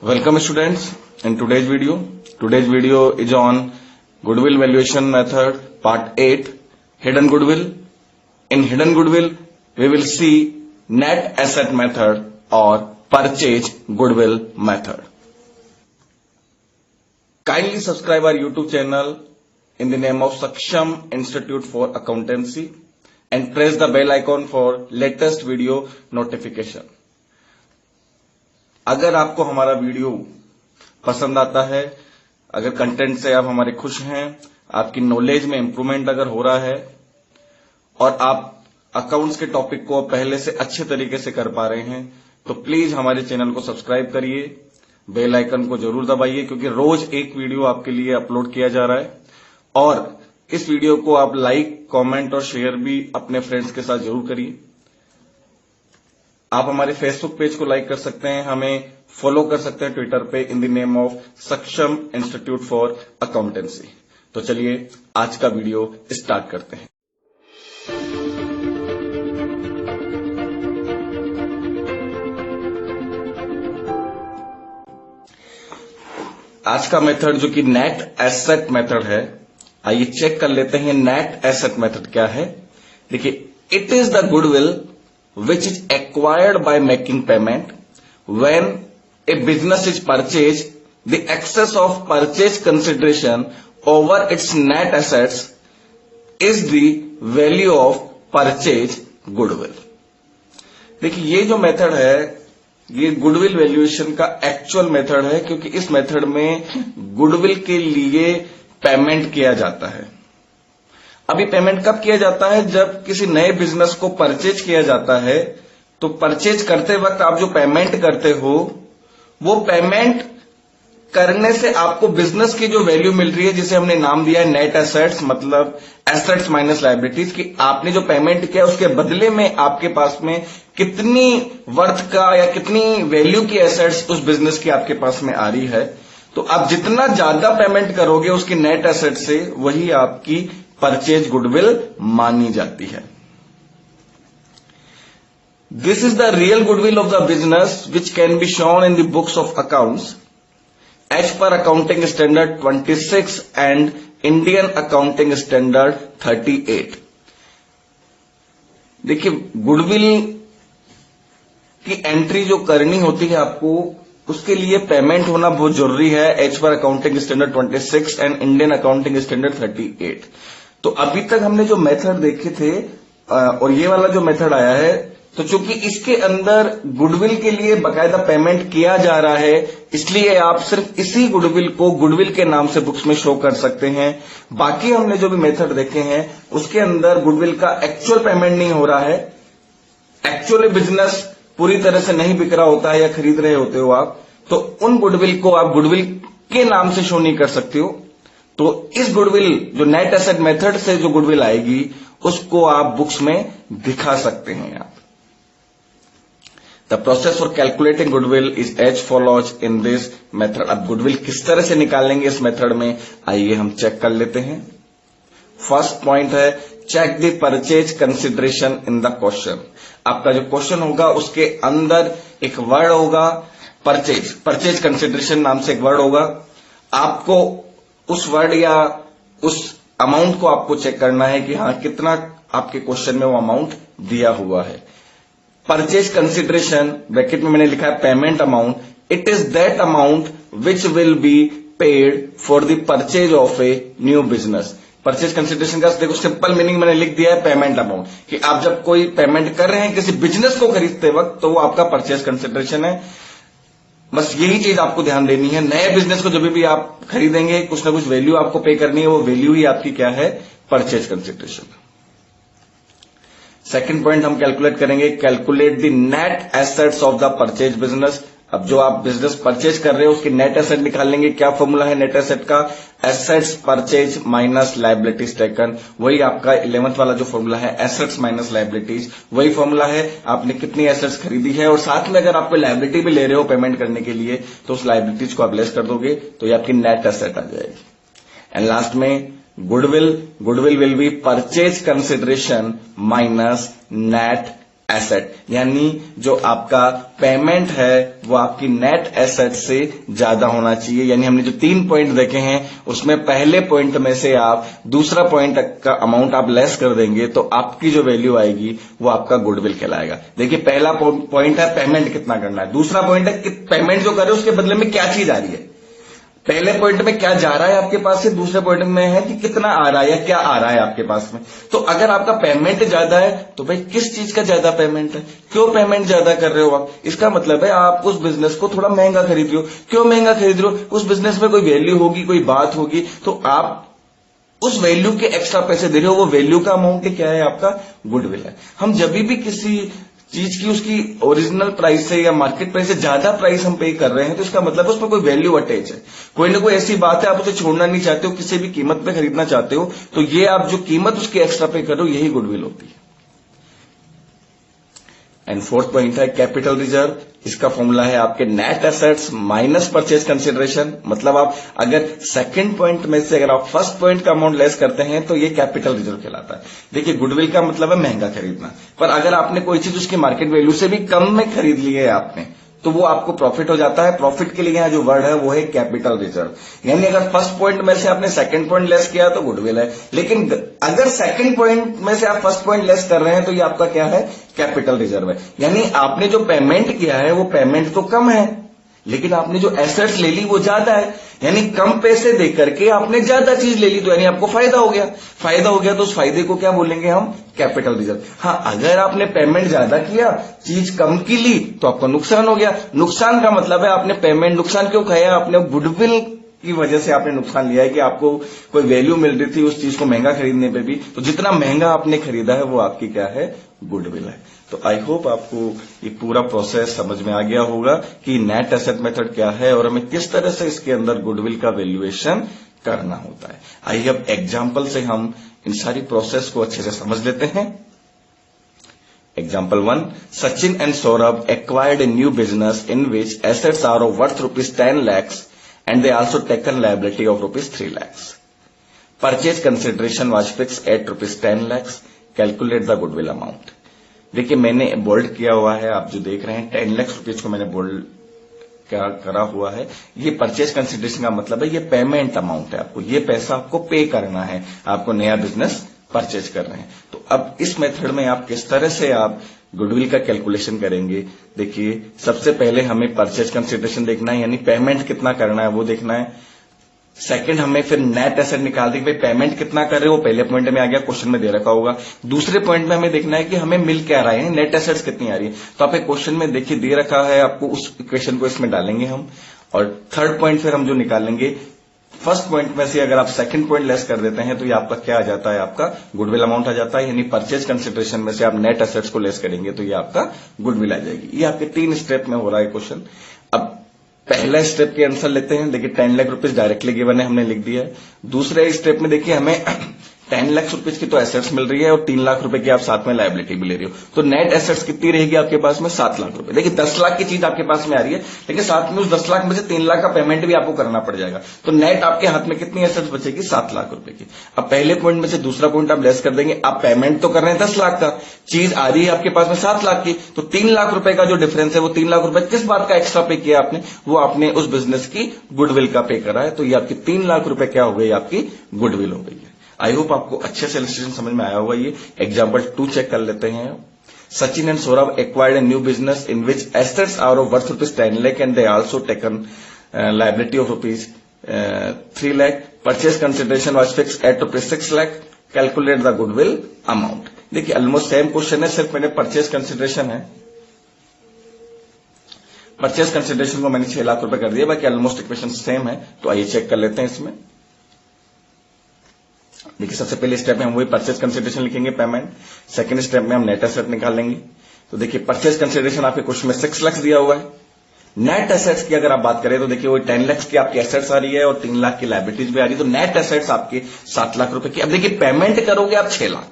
Welcome students. In today's video is on goodwill valuation method part 8, hidden goodwill. In hidden goodwill, we will see net asset method or purchase goodwill method. Kindly subscribe our YouTube channel in the name of Saksham Institute for Accountancy and press the bell icon for latest video notification. अगर आपको हमारा video पसंद आता है, अगर content से आप हमारे खुश हैं, आपकी नॉलेज में इंप्रूवमेंट अगर हो रहा है और आप अकाउंट्स के टॉपिक को पहले से अच्छे तरीके से कर पा रहे हैं, तो प्लीज हमारे चैनल को सब्सक्राइब करिए, बेल आइकन को जरूर दबाइए क्योंकि रोज एक वीडियो आपके लिए अपलोड किया जा रहा है। और इस वीडियो को आप लाइक, कमेंट और शेयर भी अपने फ्रेंड्स के साथ जरूर करिए। आप हमारे फेसबुक पेज को लाइक कर सकते हैं, हमें फॉलो कर सकते हैं ट्विटर पे इन द नेम ऑफ सक्षम इंस्टीट्यूट फॉर अकाउंटेंसी। तो चलिए आज का वीडियो स्टार्ट करते हैं। आज का मेथड जो कि नेट एसेट मेथड है, आइए चेक कर लेते हैं नेट एसेट मेथड क्या है। देखिए, it is the goodwill which is acquired by making payment. When a business is purchased, the excess of purchase consideration over its net assets is the value of purchase goodwill. देखिए, ये जो method है ये goodwill valuation का actual method है क्योंकि इस method में गुडविल के लिए पेमेंट किया जाता है। अभी पेमेंट कब किया जाता है? जब किसी नए बिजनेस को परचेज किया जाता है, तो परचेज करते वक्त आप जो पेमेंट करते हो, वो पेमेंट करने से आपको बिजनेस की जो वैल्यू मिल रही है, जिसे हमने नाम दिया है नेट एसेट्स, मतलब एसेट्स माइनस लायबिलिटीज, कि आपने जो पेमेंट किया उसके बदले में आपके पास में कितनी वर्थ का या कितनी वैल्यू की एसेट्स उस बिजनेस की आपके पास में आ रही है। तो आप जितना ज्यादा पेमेंट करोगे उसकी नेट एसेट से, वही आपकी परचेज गुडविल मानी जाती है। This is the real goodwill of the business which can be shown in the books of accounts as per accounting standard 26 and Indian accounting standard 38। देखिए, गुडविल की एंट्री जो करनी होती है आपको, उसके लिए पेमेंट होना बहुत जरूरी है as per accounting standard 26 and Indian accounting standard 38। तो अभी तक हमने जो मेथड देखे थे और ये वाला जो मेथड आया है, तो चूंकि इसके अंदर गुडविल के लिए बकायदा पेमेंट किया जा रहा है, इसलिए आप सिर्फ इसी गुडविल को गुडविल के नाम से बुक्स में शो कर सकते हैं। बाकी हमने जो भी मेथड देखे हैं उसके अंदर गुडविल का एक्चुअल पेमेंट नहीं हो रहा है, एक्चुअली बिजनेस पूरी तरह से नहीं बिक रहा होता है या खरीद रहे होते हो आप, तो उन गुडविल को आप गुडविल के नाम से शो नहीं कर सकते हो। तो इस गुडविल जो नेट एसेट मेथड से जो गुडविल आएगी उसको आप बुक्स में दिखा सकते हैं आप। The process for calculating goodwill is as follows in this method. अब गुडविल किस तरह से निकालेंगे इस मेथड में, आइए हम चेक कर लेते हैं। फर्स्ट पॉइंट है check the purchase consideration in the question. आपका जो क्वेश्चन होगा उसके अंदर एक वर्ड होगा परचेज, परचेज कंसिडरेशन नाम से एक वर्ड होगा। आपको उस वर्ड या उस अमाउंट को आपको चेक करना है कि हाँ कितना आपके क्वेश्चन में वो अमाउंट दिया हुआ है। परचेज कंसिडरेशन ब्रैकेट में मैंने लिखा है payment amount, it is that amount which will be paid for the purchase of a new business. Purchase consideration का देखो सिंपल मीनिंग मैंने लिख दिया है पेमेंट अमाउंट, कि आप जब कोई पेमेंट कर रहे हैं किसी बिजनेस को खरीदते वक्त, तो वो आपका परचेज कंसिडरेशन है। बस यही चीज आपको ध्यान देनी है। नए बिजनेस को जब भी आप खरीदेंगे कुछ ना कुछ वैल्यू आपको पे करनी है, वो वैल्यू ही आपकी क्या है, परचेज कंसिडरेशन। सेकंड पॉइंट हम कैलकुलेट करेंगे, calculate the net assets of the purchase business. अब जो आप बिजनेस परचेज कर रहे हो उसकी नेट एसेट निकाल लेंगे। क्या फॉर्मूला है नेट एसेट का? Assets purchase minus liabilities taken. वही आपका 11th वाला जो फॉर्मूला है, एसेट्स माइनस लायबिलिटीज, वही फॉर्मूला है। आपने कितनी एसेट्स खरीदी है और साथ में अगर आप कोई लायबिलिटी भी ले रहे हो पेमेंट करने के लिए, तो उस लायबिलिटीज को आप लेस कर दोगे तो ये आपकी नेट एसेट आ जाएगी। एंड लास्ट में goodwill will be purchase consideration minus net asset, यानी जो आपका पेमेंट है वो आपकी नेट एसेट से ज्यादा होना चाहिए। यानी हमने जो 3 पॉइंट देखे हैं उसमें पहले पॉइंट में से आप दूसरा पॉइंट का अमाउंट आप लेस कर देंगे तो आपकी जो वैल्यू आएगी वो आपका गुडविल कहलाएगा। देखिए पहला पॉइंट है पेमेंट कितना करना है, दूसरा पॉइंट है कि पेमेंट जो कर रहे हो उसके बदले में क्या चीज आ रही है। पहले पॉइंट में क्या जा रहा है आपके पास से, दूसरे पॉइंट में है कि कितना आ रहा है या क्या आ रहा है आपके पास में। तो अगर आपका पेमेंट ज्यादा है तो भाई किस चीज का ज्यादा पेमेंट है, क्यों पेमेंट ज्यादा कर रहे हो आप, इसका मतलब है आप उस बिजनेस को थोड़ा महंगा खरीद रहे हो। क्यों महंगा खरीद रहे हो, उस बिजनेस में कोई वैल्यू होगी, कोई बात होगी, तो आप उस वैल्यू के एक्स्ट्रा पैसे दे रहे हो। वो वैल्यू का अमाउंट क्या है, आपका गुडविल है। हम जब भी किसी चीज की उसकी ओरिजिनल प्राइस से या मार्केट प्राइस से ज्यादा प्राइस हम पे कर रहे हैं तो इसका मतलब है उसमें कोई वैल्यू अटैच है, कोई ना कोई ऐसी बात है, आप उसे छोड़ना नहीं चाहते हो, किसी भी कीमत पे खरीदना चाहते हो, तो ये आप जो कीमत उसकी एक्स्ट्रा पे कर रहे हो यही गुडविल होती है। एंड फोर्थ पॉइंट है कैपिटल रिजर्व। इसका फॉर्मूला है आपके net assets minus purchase consideration. मतलब आप अगर सेकंड पॉइंट में से अगर आप फर्स्ट पॉइंट का अमाउंट लेस करते हैं तो ये कैपिटल रिजर्व कहलाता है। देखिए गुडविल का मतलब है महंगा खरीदना, पर अगर आपने कोई चीज उसकी मार्केट वैल्यू से भी कम में खरीद ली है आपने तो वो आपको प्रॉफिट हो जाता है। प्रॉफिट के लिए यहां जो वर्ड है वो है कैपिटल रिजर्व। यानी अगर फर्स्ट पॉइंट में से आपने सेकंड पॉइंट लेस किया तो गुडविल है, लेकिन अगर सेकंड पॉइंट में से आप फर्स्ट पॉइंट लेस कर रहे हैं तो ये आपका क्या है, कैपिटल रिजर्व है। यानी आपने जो पेमेंट किया है वो पेमेंट तो कम है लेकिन आपने जो एसेट्स ले ली वो ज्यादा है, यानी कम पैसे दे करके आपने ज्यादा चीज ले ली तो यानी आपको फायदा हो गया। फायदा हो गया तो उस फायदे को क्या बोलेंगे हम, कैपिटल रिजर्व। हाँ, अगर आपने पेमेंट ज्यादा किया, चीज कम की ली तो आपका नुकसान हो गया। नुकसान का मतलब है आपने पेमेंट, नुकसान क्यों खाया, आपने गुडविल की वजह से आपने नुकसान लिया है कि आपको कोई वैल्यू मिल रही थी उस चीज को महंगा खरीदने पे भी, तो जितना महंगा आपने खरीदा है वो आपकी क्या है, गुडविल है। तो आई होप आपको ये पूरा प्रोसेस समझ में आ गया होगा कि नेट एसेट मेथड क्या है और हमें किस तरह से इसके अंदर गुडविल का वैल्यूएशन करना होता है। आइए अब एग्जाम्पल से हम इन सारी प्रोसेस को अच्छे से समझ लेते हैं। Example 1, Sachin and Saurabh acquired a new business in which assets are of worth rupees 10 lakhs and they also taken liability of rupees 3 lakhs. Purchase consideration was fixed at rupees 10 lakhs. Calculate the goodwill amount. देखिए मैंने bold किया हुआ है, आप जो देख रहे हैं 10 लाख रुपीज को मैंने बोल्ड क्या करा हुआ है। ये परचेज कंसिडरेशन का मतलब है ये पेमेंट अमाउंट है, आपको ये पैसा आपको पे करना है, आपको नया बिजनेस परचेज कर रहे हैं। तो अब इस मेथड में आप किस तरह से आप गुडविल का कैलकुलेशन करेंगे। देखिए सबसे पहले हमें परचेज कंसिडरेशन देखना है, यानी पेमेंट कितना करना है वो देखना है। सेकंड हमें फिर नेट एसेट निकाल दी, भाई पेमेंट कितना कर रहे हो, पहले पॉइंट में आ गया, क्वेश्चन में दे रखा होगा। दूसरे पॉइंट में हमें देखना है कि हमें मिल क्या रहा है, नेट एसेट्स कितनी आ रही है। तो आप एक क्वेश्चन में देखिए दे रखा है, आपको उस इक्वेशन को इसमें डालेंगे हम। और थर्ड पॉइंट फिर हम जो निकालेंगे, फर्स्ट पॉइंट में से अगर आप सेकंड पॉइंट लेस कर देते हैं तो ये आपका क्या आ जाता है, आपका गुडविल अमाउंट आ जाता है। यानी परचेज कंसिडरेशन में से आप नेट एसेट्स को लेस करेंगे तो ये आपका गुडविल आ जाएगी। ये आपके 3 स्टेप में हो रहा है क्वेश्चन। अब पहला स्टेप के आंसर लेते हैं। देखिए 10 लाख रुपीज डायरेक्टली गिवन है, हमने लिख दिया है। दूसरे स्टेप में देखिए हमें 10 लाख रुपीज की तो एसेट्स मिल रही है और 3 लाख रुपए की आप साथ में लायबिलिटी भी ले रही हो, तो नेट एसेट्स कितनी रहेगी आपके पास में, 7 लाख रुपए। देखिए 10 लाख की चीज आपके पास में आ रही है लेकिन साथ में उस 10 लाख में से 3 लाख का पेमेंट भी आपको करना पड़ जाएगा, तो नेट आपके हाथ में कितनी एसेट्स बचेगी, 7 लाख रुपए की। अब पहले पॉइंट में से दूसरा पॉइंट आप लेस कर देंगे, आप पेमेंट तो कर रहे हैं 10 लाख का, चीज आ रही है आपके पास में 7 लाख की, तो 3 लाख रुपए का जो डिफरेंस है वो 3 लाख रुपए किस बात का एक्स्ट्रा पे किया आपने, वो आपने उस बिजनेस की गुडविल का पे करा है। तो ये आपकी 3 लाख रुपए क्या हो गई, आपकी गुडविल हो गई है। आई होप आपको अच्छे से इलस्ट्रेशन समझ में आया होगा। ये एग्जाम्पल 2 चेक कर लेते हैं। Sachin and Saurabh acquired a new business in which assets are of worth rupees 10 lakh and they also taken liability of rupees 3 lakh. Purchase consideration was fixed at rupees 6 lakh. Calculate the goodwill amount. देखिए almost same question है, सिर्फ मैंने purchase consideration है, purchase consideration को मैंने 6 लाख रुपए कर दिया, बाकी ऑलमोस्ट इक्वेशन सेम है। तो आइए चेक कर लेते हैं इसमें। देखिए सबसे पहले स्टेप में हम वही परचेज कंसिडरेशन लिखेंगे, पेमेंट। सेकंड स्टेप में हम नेट एसेट निकालेंगे। तो देखिए परचेज कंसिडरेशन आपके क्वेश्चन में 6 लाख दिया हुआ है। नेट एसेट्स की अगर आप बात करें तो देखिए वो 10 लाख की आपकी एसेट्स आ रही है और 3 लाख की लायबिलिटीज भी आ रही है, तो नेट एसेट्स आपके 7 लाख रुपए की। अब देखिए पेमेंट करोगे आप 6 लाख,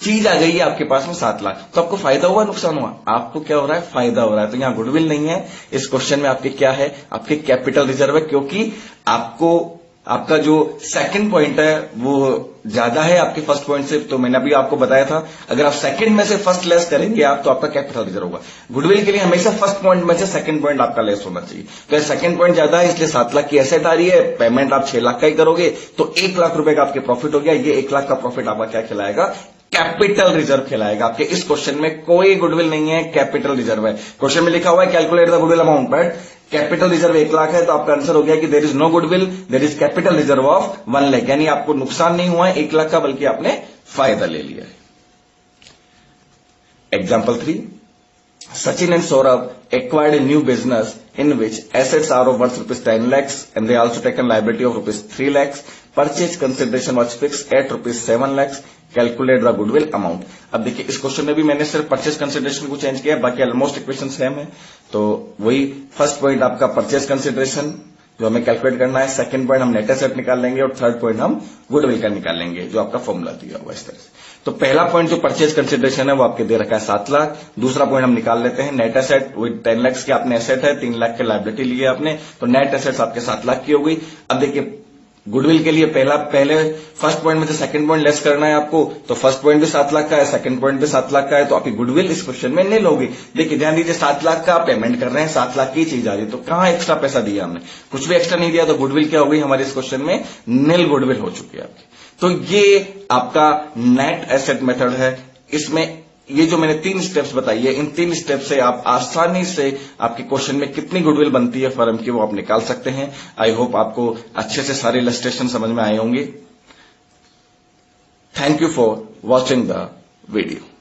चीज आ गई है आपके पास में 7 लाख, तो आपको फायदा हुआ नुकसान हुआ, आपको क्या हो रहा है, फायदा हो रहा है। तो यहां गुडविल नहीं है, इस क्वेश्चन में आपके क्या है, आपके कैपिटल रिजर्व है, क्योंकि आपको आपका जो सेकंड पॉइंट है वो ज्यादा है आपके फर्स्ट पॉइंट से, तो मैंने अभी आपको बताया था अगर आप सेकंड में से फर्स्ट लेस करेंगे आप तो आपका कैपिटल रिजर्व होगा। गुडविल के लिए हमेशा फर्स्ट पॉइंट में से सेकंड पॉइंट आपका लेस होना चाहिए। तो सेकंड पॉइंट ज्यादा है इसलिए 7 लाख की एसेट आ रही है, पेमेंट आप 6 लाख का ही करोगे तो 1 लाख रुपए का आपके प्रॉफिट हो गया। ये 1 लाख का प्रॉफिट आपका क्या खिलाएगा? कैपिटल रिजर्व खिलाएगा। आपके इस क्वेश्चन में कोई गुडविल नहीं है, कैपिटल रिजर्व है। क्वेश्चन में लिखा हुआ है calculate the goodwill amount, but capital reserve 1 lakh है तो आपका आंसर हो गया कि there is no goodwill, there is capital reserve of 1 lakh. यानी आपको नुकसान नहीं हुआ है 1 लाख का, बल्कि आपने फायदा ले लिया है। Example 3, Sachin and Saurabh acquired a new business in which assets are of worth rupees 10 lakhs and they also taken liability of rupees 3 lakhs. Purchase consideration was fixed at rupees 7 lakhs. Calculate the goodwill amount. अब देखिए इस question में भी मैंने सिर्फ purchase consideration को change किया, बाकी ऑलमोस्ट इक्वेशन सेम है। तो वही फर्स्ट पॉइंट आपका परचेज कंसिडरेशन जो हमें कैलकुलेट करना है, सेकंड पॉइंट हम नेट एसेट निकाल लेंगे और थर्ड पॉइंट हम गुडविल का निकाल लेंगे जो आपका फॉर्मूला दिया हुआ इस तरह से। तो पहला पॉइंट जो परचेज कंसिडरेशन है वो आपके दे रखा है 7 लाख। दूसरा पॉइंट हम निकाल लेते हैं नेट एसेट, विद 10 लाख के आपने एसेट है, 3 लाख के लायबिलिटी ली है आपने, तो नेट एसेट्स आपके 7 लाख की हो गई। अब देखिए गुडविल के लिए पहले फर्स्ट पॉइंट में से सेकंड पॉइंट लेस करना है आपको, तो फर्स्ट पॉइंट भी 7 लाख का है, सेकंड पॉइंट भी 7 लाख का है, तो आपकी गुडविल इस क्वेश्चन में नील होगी। देखिए ध्यान दीजिए 7 लाख का आप पेमेंट कर रहे हैं, 7 लाख की चीज आ रही है, तो कहां एक्स्ट्रा पैसा दिया हमने? कुछ भी एक्स्ट्रा नहीं दिया, तो गुडविल क्या हो गई हमारे इस क्वेश्चन में? नील गुडविल हो चुकी है आपकी। तो ये आपका नेट एसेट मेथड है। इसमें ये जो मैंने 3 स्टेप्स बताई है, इन 3 स्टेप से आप आसानी से आपके क्वेश्चन में कितनी गुडविल बनती है फर्म की वो आप निकाल सकते हैं। आई होप आपको अच्छे से सारे इलस्ट्रेशन समझ में आए होंगे। Thank you for watching the video.